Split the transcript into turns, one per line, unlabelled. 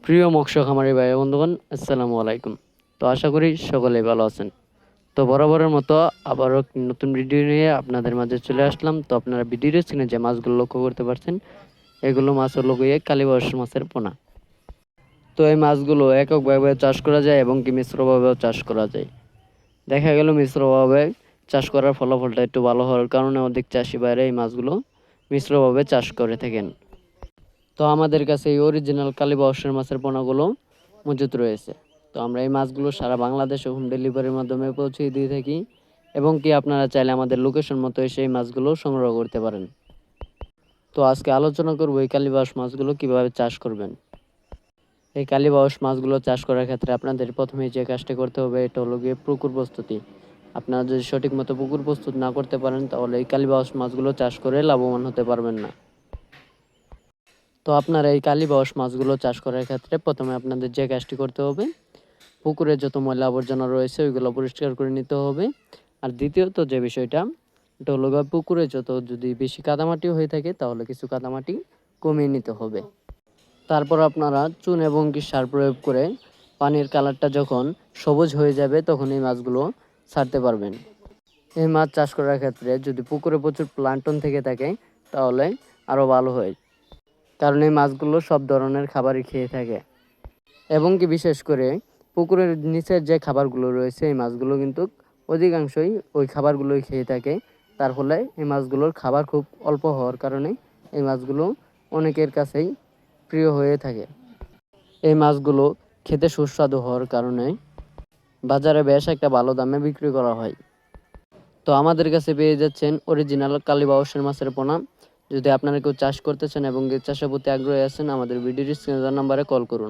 প্রিয় মৎস্য খামারি ভাই বন্ধুগণ, আসসালামু আলাইকুম। তো আশা করি সকলেই ভালো আছেন। তো বরাবরের মতো আবারও একটি নতুন ভিডিও নিয়ে আপনাদের মাঝে চলে আসলাম। তো আপনারা ভিডিওর স্ক্রিনে যে মাছগুলো লক্ষ্য করতে পারছেন, এগুলো মাছ হলো গিয়ে কালীবাউস মাছের পোনা। তো এই মাছগুলো এককভাবে চাষ করা যায় এবং কি মিশ্রভাবেও চাষ করা যায়। দেখা গেল মিশ্রভাবে চাষ করার ফলাফলটা একটু ভালো হওয়ার কারণে অধিক চাষি ভাইরা এই মাছগুলো মিশ্রভাবে চাষ করে থাকেন। তো আমাদের কাছে এই অরিজিনাল কালীবাউসের মাছের পোনাগুলো মজুত রয়েছে। তো আমরা এই মাছগুলো সারা বাংলাদেশে হোম ডেলিভারির মাধ্যমে পৌঁছে দিয়ে থাকি এবং কি আপনারা চাইলে আমাদের লোকেশন মতো এসে এই মাছগুলো সংগ্রহ করতে পারেন। তো আজকে আলোচনা করব এই কালীবাউস মাছগুলো কিভাবে চাষ করবেন। এই কালীবাউস মাছগুলো চাষ করার ক্ষেত্রে আপনাদের প্রথমেই যে কাজটা করতে হবে এটা হলো গিয়ে পুকুর প্রস্তুতি। আপনারা যদি সঠিক মতো পুকুর প্রস্তুত না করতে পারেন তাহলে এই কালীবাউস মাছগুলো চাষ করে লাভবান হতে পারবেন না। তো আপনারা এই কালীবাউস মাছগুলো চাষ করার ক্ষেত্রে প্রথমে আপনাদের যে কাজটি করতে হবে, পুকুরে যত ময়লা আবর্জনা রয়েছে ওইগুলো পরিষ্কার করে নিতে হবে। আর দ্বিতীয়ত যে বিষয়টা, এটা হলো পুকুরে যত যদি বেশি কাদামাটি হয়ে থাকে তাহলে কিছু কাদামাটি কমিয়ে নিতে হবে। তারপর আপনারা চুন এবং কি সার প্রয়োগ করে পানির কালারটা যখন সবুজ হয়ে যাবে তখন এই মাছগুলো ছাড়তে পারবেন। এই মাছ চাষ করার ক্ষেত্রে যদি পুকুরে প্রচুর প্লান্টন থেকে থাকে তাহলে আরও ভালো হয়, কারণ এই মাছগুলো সব ধরনের খাবারই খেয়ে থাকে এবং কি বিশেষ করে পুকুরের নিচের যে খাবারগুলো রয়েছে এই মাছগুলো কিন্তু অধিকাংশই ওই খাবারগুলোই খেয়ে থাকে। তার ফলে এই মাছগুলোর খাবার খুব অল্প হওয়ার কারণে এই মাছগুলো অনেকের কাছেই প্রিয় হয়ে থাকে। এই মাছগুলো খেতে সুস্বাদু হওয়ার কারণে বাজারে বেশ একটা ভালো দামে বিক্রি করা হয়। তো আমাদের কাছে পেয়ে যাচ্ছেন অরিজিনাল কালীবাউসের মাছের পোনা। যদি আপনারা কেউ চাষ করতে চান এবং চাষের প্রতি আগ্রহী আছেন, আমাদের ভিডিওর স্ক্রিনে দেওয়া নাম্বারে কল করুন।